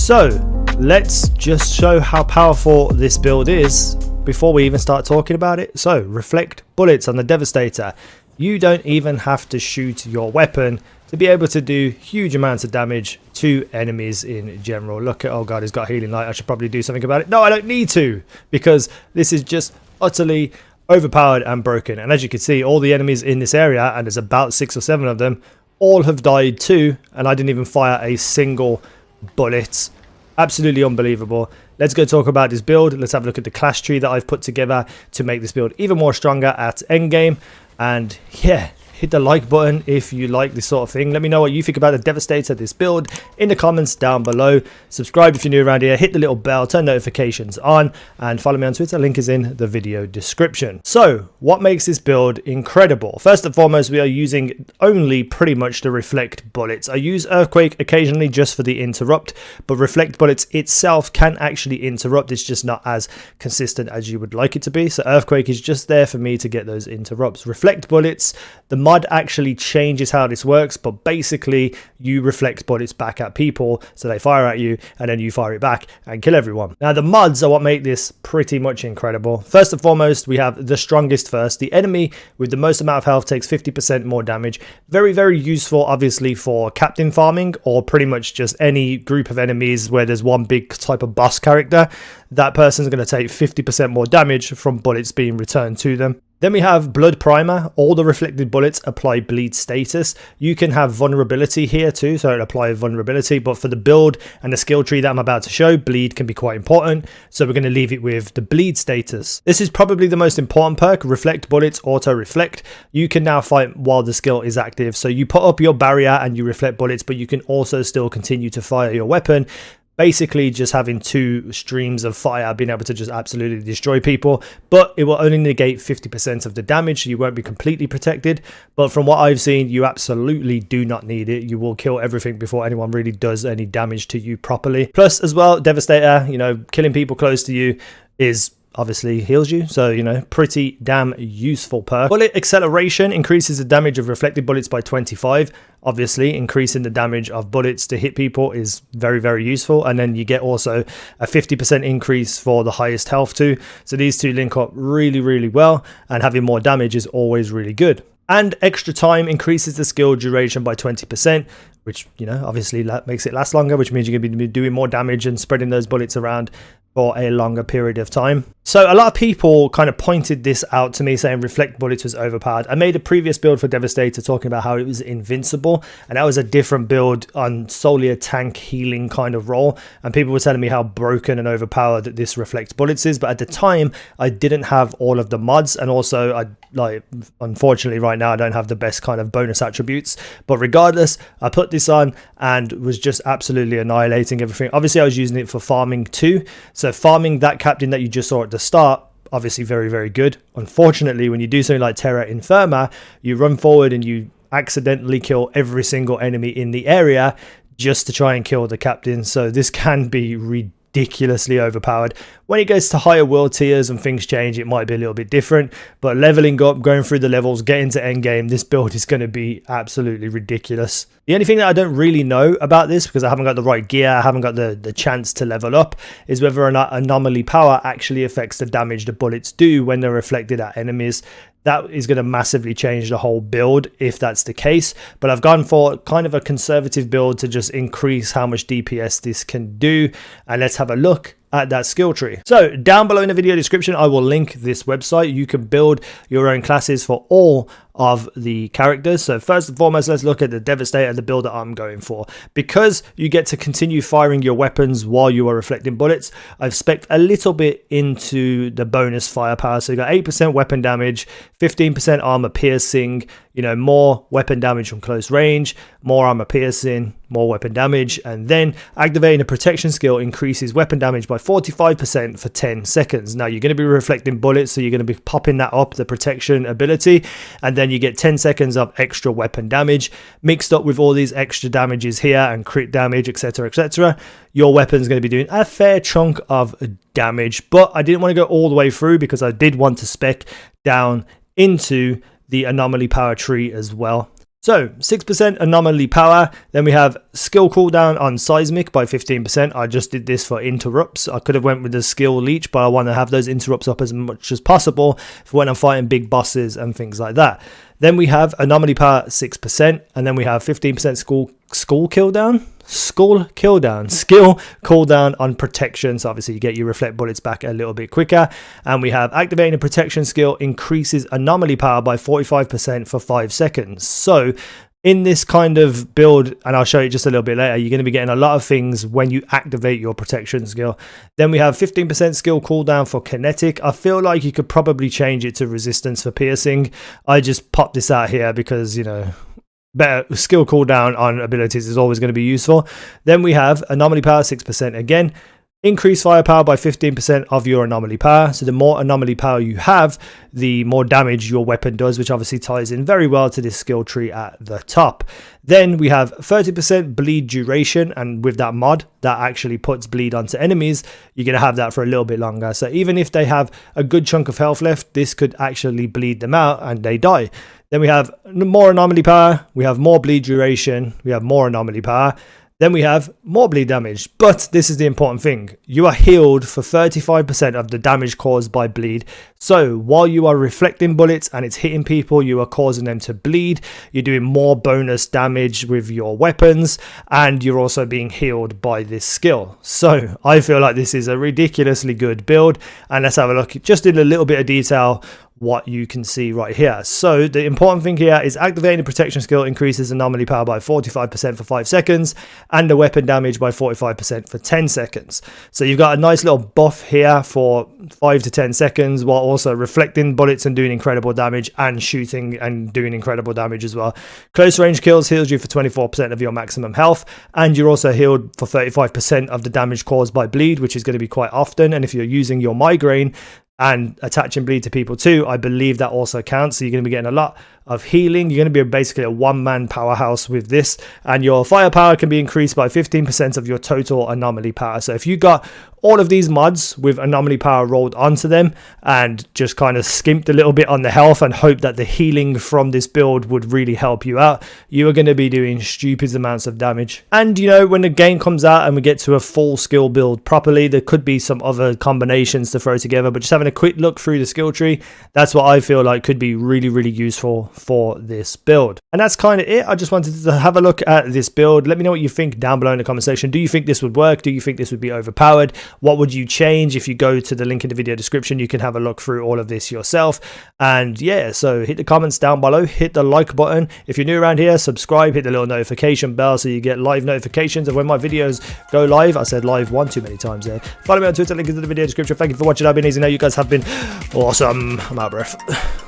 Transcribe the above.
So let's just show how powerful this build is before we even start talking about it. So reflect bullets on the Devastator. You don't even have to shoot your weapon to be able to do huge amounts of damage to enemies in general. Look at, oh god, he's got healing light. I should probably do something about it. No, I don't need to, because this is just utterly overpowered and broken. And as you can see, all the enemies in this area, and there's about 6 or 7 of them, all have died too, and I didn't even fire a single bullet. Absolutely unbelievable. Let's go talk about this build. Let's have a look at the class tree that I've put together to make this build even more stronger at endgame. And yeah, hit the like button if you like this sort of thing. Let me know what you think about the Devastator, this build, in the comments down below. Subscribe if you're new around here, hit the little bell, turn notifications on, and follow me on Twitter. Link is in the video description. So what makes this build incredible? First and foremost, we are using only pretty much the reflect bullets. I use earthquake occasionally just for the interrupt, but reflect bullets itself can actually interrupt. It's just not as consistent as you would like it to be. So earthquake is just there for me to get those interrupts. Reflect bullets, the mod actually changes how this works, but basically you reflect bullets back at people, so they fire at you and then you fire it back and kill everyone. Now the mods are what make this pretty much incredible. First and foremost, we have the strongest first. The enemy with the most amount of health takes 50% more damage. Very, very useful obviously for captain farming, or pretty much just any group of enemies where there's one big type of boss character. That person's going to take 50% more damage from bullets being returned to them. Then we have Blood Primer. All the reflected bullets apply bleed status. You can have vulnerability here too, so it'll apply vulnerability, but for the build and the skill tree that I'm about to show, bleed can be quite important, so we're going to leave it with the bleed status. This is probably the most important perk. Reflect bullets auto reflect. You can now fight while the skill is active, so you put up your barrier and you reflect bullets, but you can also still continue to fire your weapon. Basically just having 2 streams of fire, being able to just absolutely destroy people, but it will only negate 50% of the damage, so you won't be completely protected. But from what I've seen, you absolutely do not need it. You will kill everything before anyone really does any damage to you properly. Plus as well, Devastator, you know, killing people close to you is obviously heals you, so you know, pretty damn useful perk. Bullet acceleration increases the damage of reflected bullets by 25. Obviously increasing the damage of bullets to hit people is very, very useful, and then you get also a 50% increase for the highest health too. So these two link up really, really well, and having more damage is always really good. And extra time increases the skill duration by 20%, which, you know, obviously makes it last longer, which means you're going to be doing more damage and spreading those bullets around for a longer period of time. So a lot of people kind of pointed this out to me, saying reflect bullets was overpowered. I made a previous build for Devastator talking about how it was invincible, and that was a different build on solely a tank healing kind of role, and people were telling me how broken and overpowered this reflect bullets is. But at the time I didn't have all of the mods, and also unfortunately right now I don't have the best kind of bonus attributes. But regardless, I put this on and was just absolutely annihilating everything. Obviously I was using it for farming too, so farming that captain that you just saw at the start, obviously very, very good. Unfortunately, when you do something like Terra Infirma, you run forward and you accidentally kill every single enemy in the area just to try and kill the captain. So this can be ridiculously overpowered. When it goes to higher world tiers and things change, it might be a little bit different, but leveling up, going through the levels, getting to end game, this build is going to be absolutely ridiculous. The only thing that I don't really know about this, because I haven't got the right gear, I haven't got the chance to level up, is whether or not anomaly power actually affects the damage the bullets do when they're reflected at enemies. That is going to massively change the whole build if that's the case, but I've gone for kind of a conservative build to just increase how much DPS this can do, and let's have a look at that skill tree. So down below in the video description I will link this website. You can build your own classes for all of the characters. So first and foremost, let's look at the Devastator, the build that I'm going for. Because you get to continue firing your weapons while you are reflecting bullets, I've spec'd a little bit into the bonus firepower. So you got 8% weapon damage, 15% armor piercing, you know, more weapon damage from close range, more armor piercing, more weapon damage, and then activating a protection skill increases weapon damage by 45% for 10 seconds. Now you're going to be reflecting bullets, so you're going to be popping that up, the protection ability, and then you get 10 seconds of extra weapon damage mixed up with all these extra damages here and crit damage, etc, etc. Your weapon's going to be doing a fair chunk of damage, but I didn't want to go all the way through because I did want to spec down into the anomaly power tree as well. So 6% anomaly power, then we have skill cooldown on seismic by 15%. I just did this for interrupts. I could have went with the skill leech, but I want to have those interrupts up as much as possible for when I'm fighting big bosses and things like that. Then we have anomaly power 6%, and then we have 15% skill cooldown on protection. So obviously you get your reflect bullets back a little bit quicker. And we have activating a protection skill increases anomaly power by 45% for 5 seconds. So in this kind of build, and I'll show you just a little bit later, you're going to be getting a lot of things when you activate your protection skill. Then we have 15% skill cooldown for kinetic. I feel like you could probably change it to resistance for piercing. I just popped this out here because, you know, better skill cooldown on abilities is always going to be useful. Then we have anomaly power 6% again. Increase firepower by 15% of your anomaly power. So the more anomaly power you have, the more damage your weapon does, which obviously ties in very well to this skill tree at the top. Then we have 30% bleed duration, and with that mod that actually puts bleed onto enemies, you're going to have that for a little bit longer. So even if they have a good chunk of health left, this could actually bleed them out and they die. Then we have more anomaly power, we have more bleed duration, we have more anomaly power. Then we have more bleed damage, but this is the important thing. You are healed for 35% of the damage caused by bleed. So while you are reflecting bullets and it's hitting people, you are causing them to bleed. You're doing more bonus damage with your weapons, and you're also being healed by this skill. So I feel like this is a ridiculously good build, and let's have a look just in a little bit of detail what you can see right here. So the important thing here is activating the protection skill increases anomaly power by 45% for 5 seconds and the weapon damage by 45% for 10 seconds. So you've got a nice little buff here for 5 to 10 seconds while also reflecting bullets and doing incredible damage and shooting and doing incredible damage as well. Close range kills heals you for 24% of your maximum health, and you're also healed for 35% of the damage caused by bleed, which is going to be quite often. And if you're using your migraine and attaching bleed to people too, I believe that also counts. So you're going to be getting a lot of healing. You're going to be basically a one-man powerhouse with this, and your firepower can be increased by 15% of your total anomaly power. So if you got all of these mods with anomaly power rolled onto them and just kind of skimped a little bit on the health and hope that the healing from this build would really help you out, you are going to be doing stupid amounts of damage. And you know, when the game comes out and we get to a full skill build properly, there could be some other combinations to throw together, but just having a quick look through the skill tree, that's what I feel like could be really, really useful for this build. And that's kind of it. I just wanted to have a look at this build. Let me know what you think down below in the comment section. Do you think this would work? Do you think this would be overpowered? What would you change? If you go to the link in the video description, you can have a look through all of this yourself. And yeah, so hit the comments down below, hit the like button. If you're new around here, subscribe, hit the little notification bell so you get live notifications of when my videos go live. I said live one too many times there. Follow me on Twitter, link is in the video description. Thank you for watching. I've been easynow. You guys have been awesome. I'm out of breath.